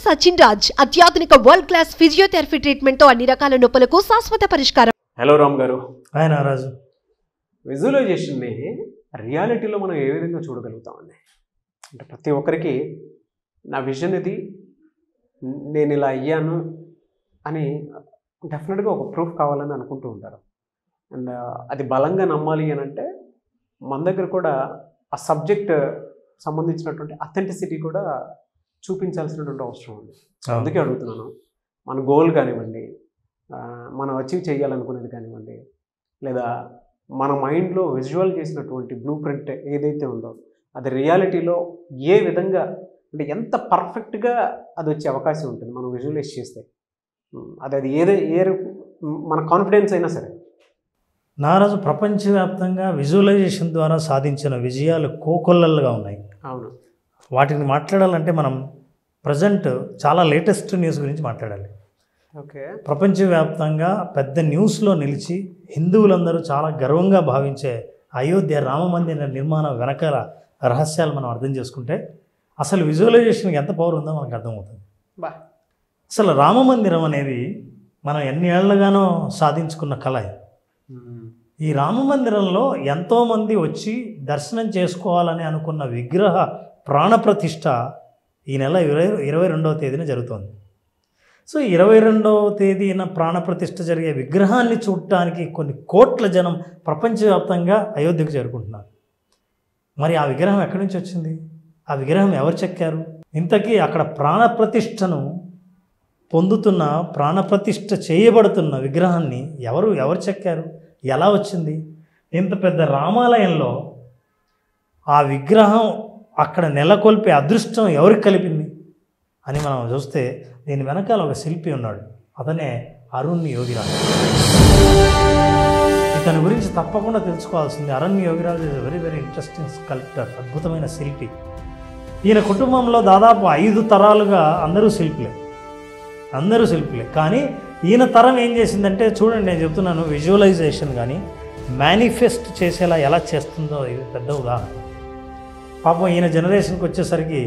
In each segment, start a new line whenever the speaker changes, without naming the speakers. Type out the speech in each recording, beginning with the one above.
సచిన్ రాజ్ అత్యాధునిక world class physiotherapy treatment తో అన్ని రకాల నొప్పులకు శాశ్వత పరిష్కారం.
హలో రామ్ గారు.
హాయ్ నారాజు.
విజువలైజేషన్ని రియాలిటీలో మనం ఏ విధంగా చూడగలుగుతామండి? అంటే ప్రతి ఒక్కరికి నా విజన్ ఇది, నేను ఇలా అయ్యాను అని డెఫినెట్గా ఒక ప్రూఫ్ కావాలని అనుకుంటూ ఉంటారు. అండ్ అది బలంగా నమ్మాలి అని అంటే మన దగ్గర కూడా ఆ సబ్జెక్ట్ సంబంధించినటువంటి అథెంటిసిటీ కూడా చూపించాల్సినటువంటి అవసరం ఉంది. అందుకే అడుగుతున్నాను, మన గోల్ కానివ్వండి, మనం అచీవ్ చేయాలనుకునేది కానివ్వండి, లేదా మన మైండ్లో విజువల్ చేసినటువంటి బ్లూ ప్రింట్ ఏదైతే ఉందో అది రియాలిటీలో ఏ విధంగా, అంటే ఎంత పర్ఫెక్ట్గా అది వచ్చే అవకాశం ఉంటుంది మనం విజువలైజ్ చేస్తే. అది ఏ మన కాన్ఫిడెన్స్ అయినా సరే.
నారాజు, ప్రపంచవ్యాప్తంగా విజువలైజేషన్ ద్వారా సాధించిన విజయాలు కోకొల్లలుగా ఉన్నాయి.
అవును.
వాటిని మాట్లాడాలంటే మనం ప్రజెంట్ చాలా లేటెస్ట్ న్యూస్ గురించి మాట్లాడాలి.
ఓకే.
ప్రపంచవ్యాప్తంగా పెద్ద న్యూస్లో నిలిచి హిందువులందరూ చాలా గర్వంగా భావించే అయోధ్య రామమందిర నిర్మాణం వెనకాల రహస్యాలు మనం అర్థం చేసుకుంటే అసలు విజువలైజేషన్కి ఎంత పవర్ ఉందో మనకు అర్థమవుతుంది. అసలు రామమందిరం అనేది మనం ఎన్ని ఏళ్లుగానో సాధించుకున్న కళ. ఈ రామమందిరంలో ఎంతోమంది వచ్చి దర్శనం చేసుకోవాలని అనుకున్న విగ్రహ ప్రాణప్రతిష్ఠ ఈ నెల 22వ తేదీన జరుగుతోంది. సో 22వ తేదీన ప్రాణప్రతిష్ఠ జరిగే విగ్రహాన్ని చూడటానికి కొన్ని కోట్ల జనం ప్రపంచవ్యాప్తంగా అయోధ్యకు చేరుకుంటున్నారు. మరి ఆ విగ్రహం ఎక్కడి నుంచి వచ్చింది? ఆ విగ్రహం ఎవరు చెక్కారు? ఇంతకీ అక్కడ ప్రాణప్రతిష్ఠను పొందుతున్న, ప్రాణప్రతిష్ఠ చేయబడుతున్న విగ్రహాన్ని ఎవరు చెక్కారు? ఎలా వచ్చింది? ఇంత పెద్ద రామాలయంలో ఆ విగ్రహం అక్కడ నెలకొల్పే అదృష్టం ఎవరికి కలిపింది అని మనం చూస్తే దీని వెనకాల ఒక శిల్పి ఉన్నాడు. అతనే అరుణ్ యోగిరాజ్. ఇతని గురించి తప్పకుండా తెలుసుకోవాల్సింది. Arun Yogiraj is very very interesting sculptor, అద్భుతమైన శిల్పి. ఈయన కుటుంబంలో దాదాపు 5 తరాలుగా అందరూ శిల్పులే. కానీ ఈయన తరం ఏం చేసిందంటే, చూడండి నేను చెప్తున్నాను, విజువలైజేషన్ కానీ మేనిఫెస్ట్ చేసేలా ఎలా చేస్తుందో ఇది పెద్ద ఉదాహరణ. పాపం ఈయన జనరేషన్కి వచ్చేసరికి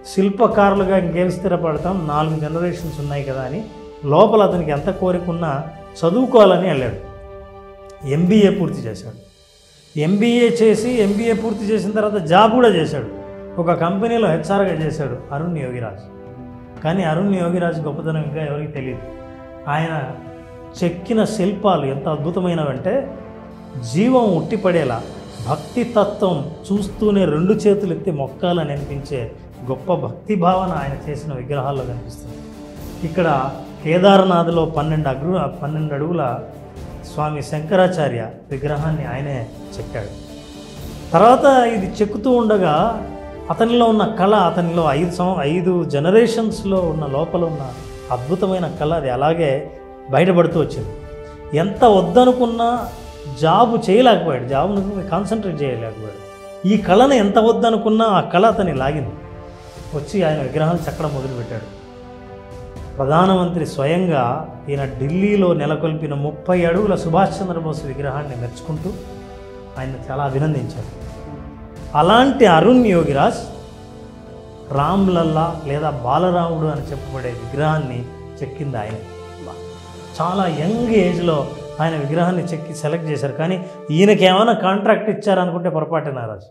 శిల్పకారులుగా ఇంకేం స్థిరపడతాం, 4 జనరేషన్స్ ఉన్నాయి కదా అని లోపల అతనికి ఎంత కోరికున్నా చదువుకోవాలని వెళ్ళాడు. ఎంబీఏ పూర్తి చేశాడు. ఎంబీఏ పూర్తి చేసిన తర్వాత జాబ్ కూడా చేశాడు. ఒక కంపెనీలో హెచ్ఆర్గా చేశాడు అరుణ్ యోగిరాజ్. కానీ అరుణ్ యోగిరాజ్ గొప్పతనం ఇంకా ఎవరికి తెలియదు. ఆయన చెక్కిన శిల్పాలు ఎంత అద్భుతమైనవంటే జీవం ఉట్టిపడేలా, భక్తి తత్వం చూస్తూనే 2 చేతులు ఎత్తి మొక్కాలని అనిపించే గొప్ప భక్తి భావన ఆయన చేసిన విగ్రహాల్లో కనిపిస్తుంది. ఇక్కడ కేదార్నాథ్లో 12 అడుగుల స్వామి శంకరాచార్య విగ్రహాన్ని ఆయనే చెక్కాడు. తర్వాత ఇది చెక్కుతూ ఉండగా అతనిలో ఉన్న కళ, అతనిలో 5 జనరేషన్స్లో ఉన్న లోపల ఉన్న అద్భుతమైన కళ అది అలాగే బయటపడుతూ వచ్చింది. ఎంత వద్దనుకున్నా జాబు చేయలేకపోయాడు, జాబును కాన్సన్ట్రేట్ చేయలేకపోయాడు. ఈ కళను ఎంత వద్దనుకున్నా ఆ కళ అతన్ని లాగింది. వచ్చి ఆయన విగ్రహాలు చెక్కడం మొదలుపెట్టాడు. ప్రధానమంత్రి స్వయంగా ఈయన ఢిల్లీలో నెలకొల్పిన 30 అడుగుల సుభాష్ చంద్రబోస్ విగ్రహాన్ని మెచ్చుకుంటూ ఆయన చాలా అభినందించారు. అలాంటి అరుణ్ యోగిరాజ్ రామ్లల్లా లేదా బాలరాముడు అని చెప్పబడే విగ్రహాన్ని చెక్కింది ఆయన. చాలా యంగ్ ఏజ్లో ఆయన విగ్రహాన్ని చెక్కి సెలెక్ట్ చేశారు. కానీ ఈయనకి ఏమైనా కాంట్రాక్ట్ ఇచ్చారనుకుంటే పొరపాటే నారాజు.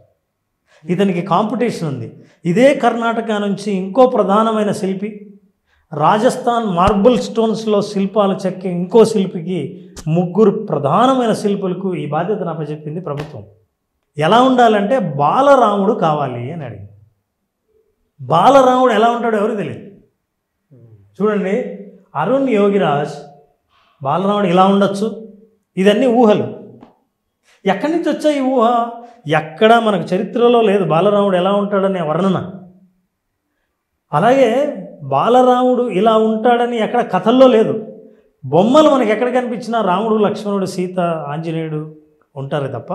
ఇతనికి కాంపిటీషన్ ఉంది. ఇదే కర్ణాటక నుంచి ఇంకో ప్రధానమైన శిల్పి, రాజస్థాన్ మార్బుల్ స్టోన్స్లో శిల్పాలు చెక్కి ఇంకో శిల్పికి, 3 ప్రధానమైన శిల్పులకు ఈ బాధ్యతను అప్పచెప్పింది ప్రభుత్వం. ఎలా ఉండాలంటే బాలరాముడు కావాలి అని అడిగింది. బాలరాముడు ఎలా ఉంటాడో ఎవరికి తెలియదు. చూడండి, అరుణ్ యోగిరాజ్ బాలరాముడు ఇలా ఉండొచ్చు, ఇదన్నీ ఊహలు. ఎక్కడి నుంచి వచ్చాయి ఈ ఊహ? ఎక్కడా మనకు చరిత్రలో లేదు బాలరాముడు ఎలా ఉంటాడనే వర్ణన. అలాగే బాలరాముడు ఇలా ఉంటాడని ఎక్కడ కథల్లో లేదు. బొమ్మలు మనకి ఎక్కడ కనిపించినా రాముడు, లక్ష్మణుడు, సీత, ఆంజనేయుడు ఉంటారు తప్ప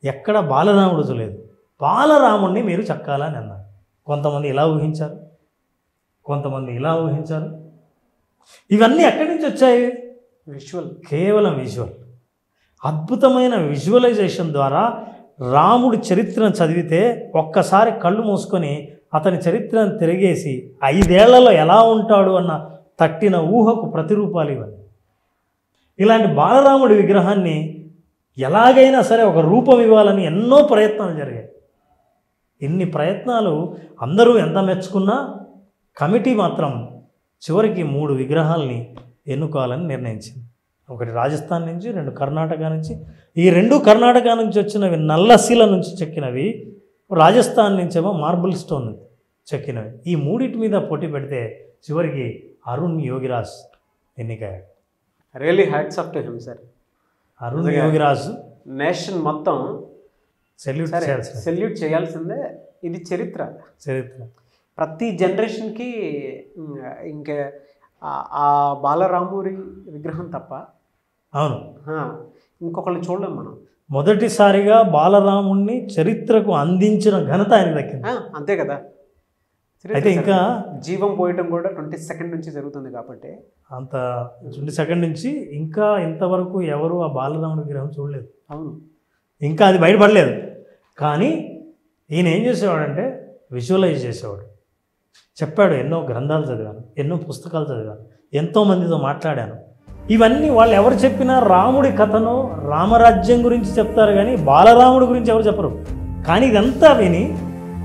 ఎక్కడ బాలరాముడు లేదు. బాలరాముడిని మీరు చెక్కాలని అన్నారు. కొంతమంది ఇలా ఊహించారు, కొంతమంది ఇలా ఊహించారు. ఇవన్నీ ఎక్కడి నుంచి వచ్చాయి? కేవలం విజువల్. అద్భుతమైన విజువలైజేషన్ ద్వారా రాముడి చరిత్రను చదివితే ఒక్కసారి కళ్ళు మూసుకొని అతని చరిత్రను తిరిగేసి 5 ఏళ్లలో ఎలా ఉంటాడు అన్న తట్టిన ఊహకు ప్రతిరూపాలు ఇవన్నీ. ఇలాంటి బాలరాముడి విగ్రహాన్ని ఎలాగైనా సరే ఒక రూపం ఇవ్వాలని ఎన్నో ప్రయత్నాలు జరిగాయి. ఇన్ని ప్రయత్నాలు అందరూ ఎంత మెచ్చుకున్నా కమిటీ మాత్రం చివరికి 3 విగ్రహాలని ఎన్నుకోవాలని నిర్ణయించింది. ఒకటి రాజస్థాన్ నుంచి, 2 కర్ణాటక నుంచి. ఈ 2 కర్ణాటక నుంచి వచ్చినవి నల్లశిల నుంచి చెక్కినవి, రాజస్థాన్ నుంచేమో మార్బుల్ స్టోన్ చెక్కినవి. ఈ 3 మీద పోటీ పెడితే చివరికి అరుణ్ యోగిరాజ్ ఎన్నికయ్యాడు.
Really hats off to him sir.
Arun Yogiraj
nation మొత్తం సెల్యూట్ చేయాల్సిందే. ఇది చరిత్ర. ప్రతి జనరేషన్కి ఇంకా ఆ బాలరాముడి విగ్రహం తప్ప
అవును
ఇంకొకళ్ళు చూడలేం మనం.
మొదటిసారిగా బాలరాముడిని చరిత్రకు అందించిన ఘనత ఆయన దక్కింది.
అంతే కదా.
అయితే ఇంకా
జీవం పోయటం కూడా 22nd నుంచి జరుగుతుంది కాబట్టి
అంత 22nd నుంచి ఇంకా ఇంతవరకు ఎవరు ఆ బాలరాముడి విగ్రహం చూడలేదు.
అవును, ఇంకా
అది బయటపడలేదు. కానీ ఈయన ఏం చేసేవాడంటే విజువలైజ్ చేసేవాడు. చెప్పాడు, ఎన్నో గ్రంథాలు చదివాను, ఎన్నో పుస్తకాలు చదివాను, ఎంతోమందితో మాట్లాడాను. ఇవన్నీ వాళ్ళు ఎవరు చెప్పినా రాముడి కథను, రామరాజ్యం గురించి చెప్తారు కానీ బాలరాముడి గురించి ఎవరు చెప్పరు. కానీ ఇదంతా విని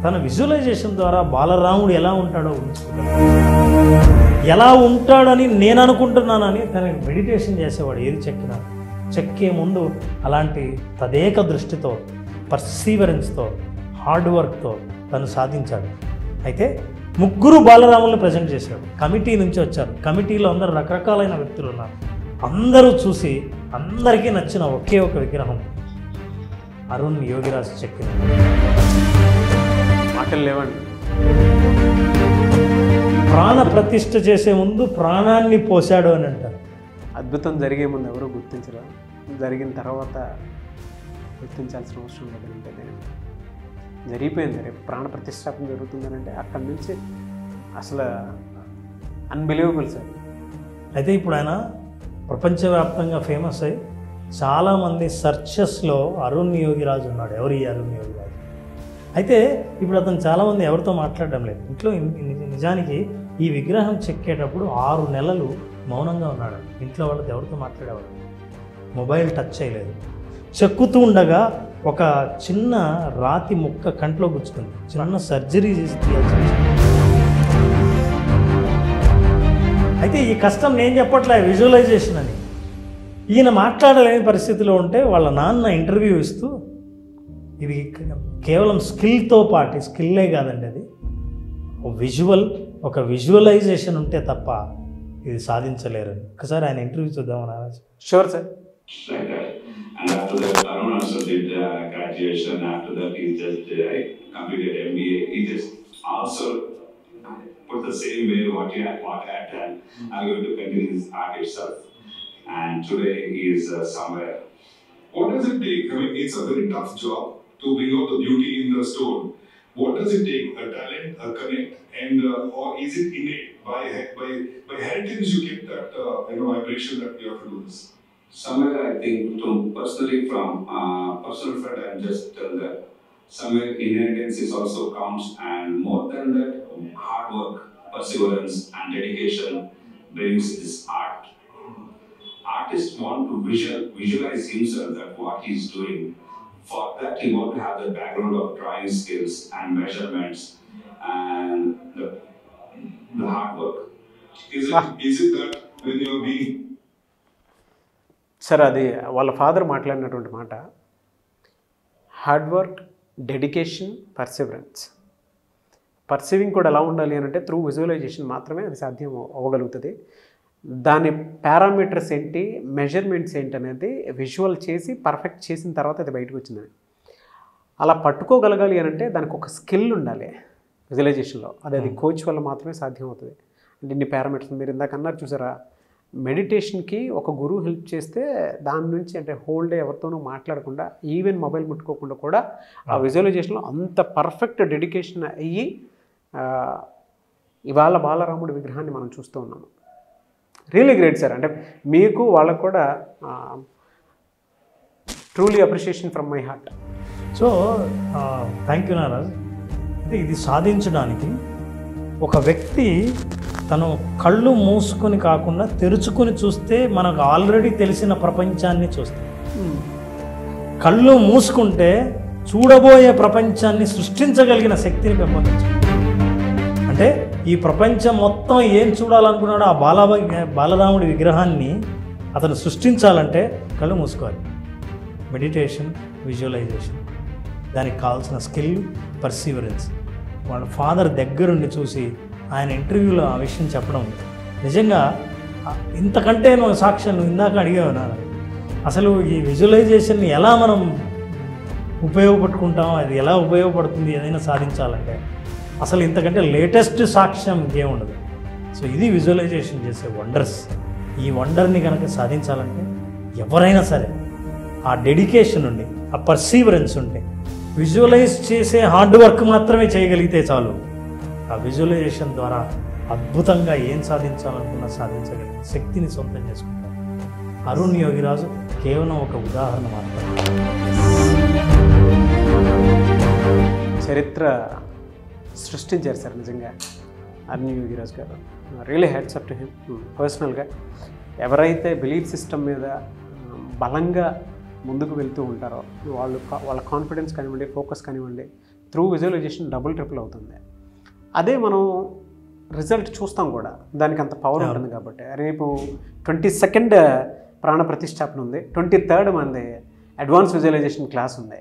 తన విజువలైజేషన్ ద్వారా బాలరాముడు ఎలా ఉంటాడో ఊహించుకుంటాడు. ఎలా ఉంటాడని నేను అనుకుంటున్నానని తన మెడిటేషన్ చేసేవాడు. ఏది చెక్కినా చెక్కే ముందు అలాంటి తదేక దృష్టితో, పర్సీవరెన్స్తో, హార్డ్ వర్క్తో తను సాధించాడు. అయితే 3 బాలరాములను ప్రజెంట్ చేశాడు. కమిటీ నుంచి వచ్చారు. కమిటీలో అందరూ రకరకాలైన వ్యక్తులు ఉన్నారు. అందరూ చూసి అందరికీ నచ్చిన ఒకే ఒక విగ్రహం అరుణ్ యోగిరాజ్ చెక్కిన.
మాటలు లేవండి.
ప్రాణ ప్రతిష్ఠ చేసే ముందు ప్రాణాన్ని పోశాడు అని అంటారు.
అద్భుతం జరిగే ముందు ఎవరూ గుర్తించరు, జరిగిన తర్వాత గుర్తించాల్సిన అవసరం లేదంటే జరిగిపోయింది. రేపు ప్రాణ ప్రతిష్టాపన జరుగుతుందని అంటే అక్కడి నుంచి అసలు అన్బిలీవబుల్ సార్.
అయితే ఇప్పుడు ఆయన ప్రపంచవ్యాప్తంగా ఫేమస్ అయ్యి చాలామంది సర్చెస్లో అరుణ్ యోగిరాజు ఉన్నాడు. ఎవరు ఈ అరుణ్ యోగిరాజు? అయితే ఇప్పుడు అతను చాలామంది ఎవరితో మాట్లాడడం లేదు. ఇంట్లో నిజానికి ఈ విగ్రహం చెక్కేటప్పుడు 6 నెలలు మౌనంగా ఉన్నాడు. ఇంట్లో వాళ్ళతో ఎవరితో మాట్లాడేవాడు, మొబైల్ టచ్ చేయలేదు. చెక్కుతూ ఉండగా ఒక చిన్న రాతి ముక్క కంట్లో గుచ్చుకుంది. చిన్న సర్జరీ చేసి తీయాల్సి వచ్చింది. అయితే ఈ కష్టం నేను చెప్పట్లే, విజువలైజేషన్ అని. ఈయన మాట్లాడలేని పరిస్థితిలో ఉంటే వాళ్ళ నాన్న ఇంటర్వ్యూ ఇస్తూ ఇది కేవలం స్కిల్తో పాటు, స్కిల్లే కాదండి, అది ఒక విజువలైజేషన్ ఉంటే తప్ప ఇది సాధించలేరని. ఒకసారి ఆయన ఇంటర్వ్యూ చూద్దామని.
Sure sir.
And after that, Arun also did graduation. After that, he just completed MBA. He just also put the same way what I had done. I'm going to continue his art itself. And today he is somewhere.
What does it take? I mean, it's a very tough job to bring out the beauty in the stone. What does it take? A talent, a connect, and or is it innate? By heritage, you get that vibration that you have to do this.
Somewhere I think, personally from personal front, I'm just tell that somewhere inheritance is also counts, and more than that, hard work, perseverance, and dedication brings this art. Artists want to visualize himself that what he's doing. For that, he want to have the background of drawing skills and measurements and the hard work. Is it that when you're being
sir, అది వాళ్ళ father మాట్లాడినటువంటి మాట. Hard work, dedication, perceiving కూడా ఎలా ఉండాలి అని అంటే through visualisation మాత్రమే అది సాధ్యం అవ్వగలుగుతుంది. దాని పారామీటర్స్ ఏంటి, మెజర్మెంట్స్ ఏంటి అనేది విజువల్ చేసి పర్ఫెక్ట్ చేసిన తర్వాత అది బయటకు వచ్చింది. అలా పట్టుకోగలగాలి అని అంటే దానికి ఒక స్కిల్ ఉండాలి విజువలైజేషన్లో. అది కోచ్ వల్ల మాత్రమే సాధ్యం అవుతుంది. అంటే ఇన్ని పారామీటర్స్ మీరు ఇందాక అన్నారు చూసారా, మెడిటేషన్కి ఒక గురువు హెల్ప్ చేస్తే దాని నుంచి అంటే హోల్ డే ఎవరితోనూ మాట్లాడకుండా, ఈవెన్ మొబైల్ ముట్టుకోకుండా కూడా ఆ విజువలైజేషన్లో అంత పర్ఫెక్ట్ డెడికేషన్ అయ్యి ఇవాళ బాలరాముడి విగ్రహాన్ని మనం చూస్తూ ఉన్నాము. Really great sir. అంటే మీకు వాళ్ళకు కూడా truly appreciation from my heart.
So thank you Naraj. ఇది సాధించడానికి ఒక వ్యక్తి తను కళ్ళు మూసుకొని కాకుండా తెరుచుకొని చూస్తే మనకు ఆల్రెడీ తెలిసిన ప్రపంచాన్ని చూస్తాం. కళ్ళు మూసుకుంటే చూడబోయే ప్రపంచాన్ని సృష్టించగలిగిన శక్తిని పెంపొందించాలి. అంటే ఈ ప్రపంచం మొత్తం ఏం చూడాలనుకున్నాడో ఆ బాలరాముడి విగ్రహాన్ని అతను సృష్టించాలంటే కళ్ళు మూసుకోవాలి. మెడిటేషన్, విజువలైజేషన్, దానికి కావాల్సిన స్కిల్, పర్సీవరెన్స్. వాళ్ళ ఫాదర్ దగ్గరుండి చూసి ఆయన ఇంటర్వ్యూలో ఆ విషయం చెప్పడం నిజంగా ఇంతకంటే నువ్వు సాక్ష్యం నువ్వు ఇందాక అడిగావు నా అసలు ఈ విజువలైజేషన్ని ఎలా మనం ఉపయోగపట్టుకుంటాం, అది ఎలా ఉపయోగపడుతుంది ఏదైనా సాధించాలంటే అసలు ఇంతకంటే లేటెస్ట్ సాక్ష్యం ఇంకేముండదు. సో ఇది విజువలైజేషన్ చేసే వండర్స్. ఈ వండర్ని కనుక సాధించాలంటే ఎవరైనా సరే ఆ డెడికేషన్ ఉండి, ఆ పర్సీవరెన్స్ ఉంటే, విజువలైజ్ చేసే హార్డ్ వర్క్ మాత్రమే చేయగలిగితే చాలు. ఆ విజువలైజేషన్ ద్వారా అద్భుతంగా ఏం సాధించాలనుకున్నా సాధించగలిగిన శక్తిని సొంతం చేసుకుంటారు. అరుణ్ యోగిరాజు కేవలం ఒక ఉదాహరణ మాత్రమే.
చరిత్ర సృష్టించారు సార్ నిజంగా అరుణ్ యోగిరాజు గారు. Really hats up to him. పర్సనల్గా ఎవరైతే బిలీఫ్ సిస్టమ్ మీద బలంగా ముందుకు వెళ్తూ ఉంటారో వాళ్ళ కాన్ఫిడెన్స్ కానివ్వండి, ఫోకస్ కానివ్వండి, త్రూ విజువలైజేషన్ డబుల్ ట్రిపుల్ అవుతుంది. అదే మనం రిజల్ట్ చూస్తాం కూడా, దానికి అంత పవర్ ఉంటుంది. కాబట్టి రేపు 22nd ప్రాణ ప్రతిష్టాపన ఉంది, 23rd మంది అడ్వాన్స్ విజువలైజేషన్ క్లాస్ ఉంది.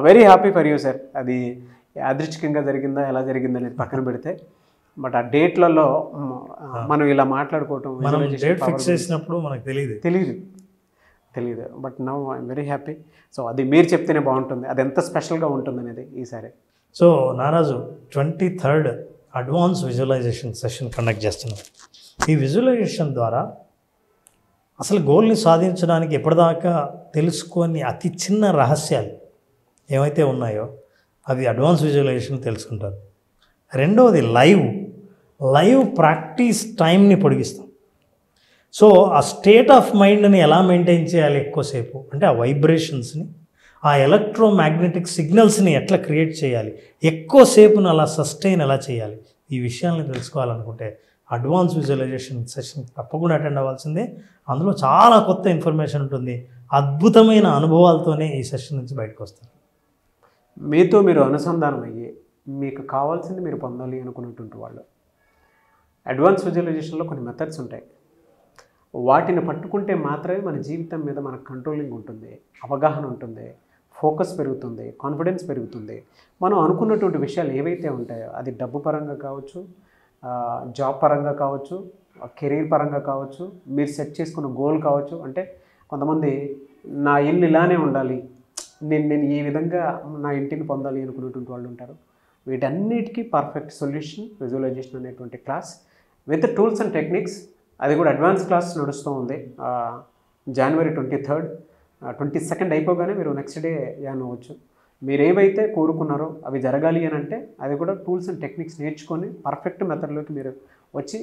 Very happy for you sir. అది యాదృచ్ఛికంగా జరిగిందా ఎలా జరిగిందా అనేది పక్కన పెడితే, బట్ ఆ డేట్లలో మనం ఇలా మాట్లాడుకోవటం,
ఫిక్స్ చేసినప్పుడు మనకు
తెలియదు. But now I'm very happy. So అది మీరు చెప్తేనే బాగుంటుంది, అది ఎంత స్పెషల్గా ఉంటుంది అనేది ఈసారి.
సో నారాజు 23rd advance visualisation session conduct చేస్తున్నాం. ఈ విజువలైజేషన్ ద్వారా అసలు గోల్ని సాధించడానికి ఎప్పటిదాకా తెలుసుకొని అతి చిన్న రహస్యాలు ఏమైతే ఉన్నాయో అవి అడ్వాన్స్ విజువలైజేషన్ తెలుసుకుంటారు. రెండవది లైవ్ ప్రాక్టీస్ టైంని పొడిగిస్తాం. సో ఆ స్టేట్ ఆఫ్ మైండ్ని ఎలా మెయింటైన్ చేయాలి ఎక్కువసేపు అంటే ఆ వైబ్రేషన్స్ని, ఆ ఎలక్ట్రోమాగ్నెటిక్ సిగ్నల్స్ని ఎట్లా క్రియేట్ చేయాలి, ఎక్కువసేపును అలా సస్టైన్ ఎలా చేయాలి, ఈ విషయాల్ని తెలుసుకోవాలనుకుంటే అడ్వాన్స్ విజువలైజేషన్ సెషన్ తప్పకుండా అటెండ్ అవ్వాల్సిందే. అందులో చాలా కొత్త ఇన్ఫర్మేషన్ ఉంటుంది. అద్భుతమైన అనుభవాలతోనే ఈ సెషన్ నుంచి బయటకు వస్తారు.
మీతో మీరు అనుసంధానం అయ్యి మీకు కావాల్సింది మీరు పొందాలి అనుకున్నటువంటి వాళ్ళు. అడ్వాన్స్ విజువలైజేషన్లో కొన్ని మెథడ్స్ ఉంటాయి. వాటిని పట్టుకుంటే మాత్రమే మన జీవితం మీద మనకు కంట్రోలింగ్ ఉంటుంది, అవగాహన ఉంటుంది, ఫోకస్ పెరుగుతుంది, కాన్ఫిడెన్స్ పెరుగుతుంది. మనం అనుకున్నటువంటి విషయాలు ఏవైతే ఉంటాయో అది డబ్బు పరంగా కావచ్చు, జాబ్ పరంగా కావచ్చు, కెరీర్ పరంగా కావచ్చు, మీరు సెట్ చేసుకున్న గోల్ కావచ్చు. అంటే కొంతమంది నా ఇల్లు ఇలానే ఉండాలి, నేను ఈ విధంగా నా ఇంటిని పొందాలి అనుకున్నటువంటి వాళ్ళు ఉంటారు. వీటన్నిటికీ పర్ఫెక్ట్ సొల్యూషన్ విజువలైజేషన్ అనేటువంటి class with tools and techniques. అది కూడా అడ్వాన్స్ క్లాస్ నడుస్తూ ఉంది. January 23rd, 22nd అయిపోగానే మీరు నెక్స్ట్ డే యాన్ అవ్వచ్చు. మీరు ఏవైతే కోరుకున్నారో అవి జరగాలి అని అంటే అది కూడా టూల్స్ అండ్ టెక్నిక్స్ నేర్చుకొని పర్ఫెక్ట్ మెథడ్లోకి మీరు వచ్చి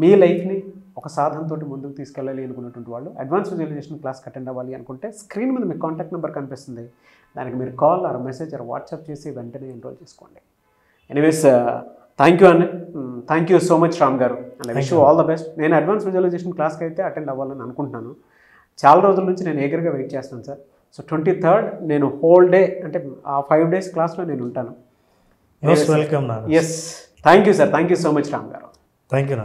మీ లైఫ్ని ఒక సాధనతోటి ముందుకు తీసుకెళ్ళాలి అనుకున్నటువంటి వాళ్ళు అడ్వాన్స్ విజువలైజేషన్ క్లాస్కి అటెండ్ అవ్వాలి అనుకుంటే స్క్రీన్ మీద మీ కాంటాక్ట్ నెంబర్ కనిపిస్తుంది. దానికి మీరు call or message or WhatsApp చేసి వెంటనే ఎన్రోల్ చేసుకోండి. ఎనీవేస్ థ్యాంక్ యూ అండి. Thank you so much Ram garu. And I wish you all the best. నేను అడ్వాన్స్ విజువలైజేషన్ క్లాస్కి అయితే అటెండ్ అవ్వాలని అనుకుంటున్నాను. చాలా రోజుల నుంచి నేను ఏగర్గా వెయిట్ చేస్తాను సార్. సో 23rd నేను హోల్ డే అంటే ఆ 5 days క్లాస్లో నేను ఉంటాను.
Welcome.
Yes, thank you sir. Thank you so much Ram garu.
Thank you.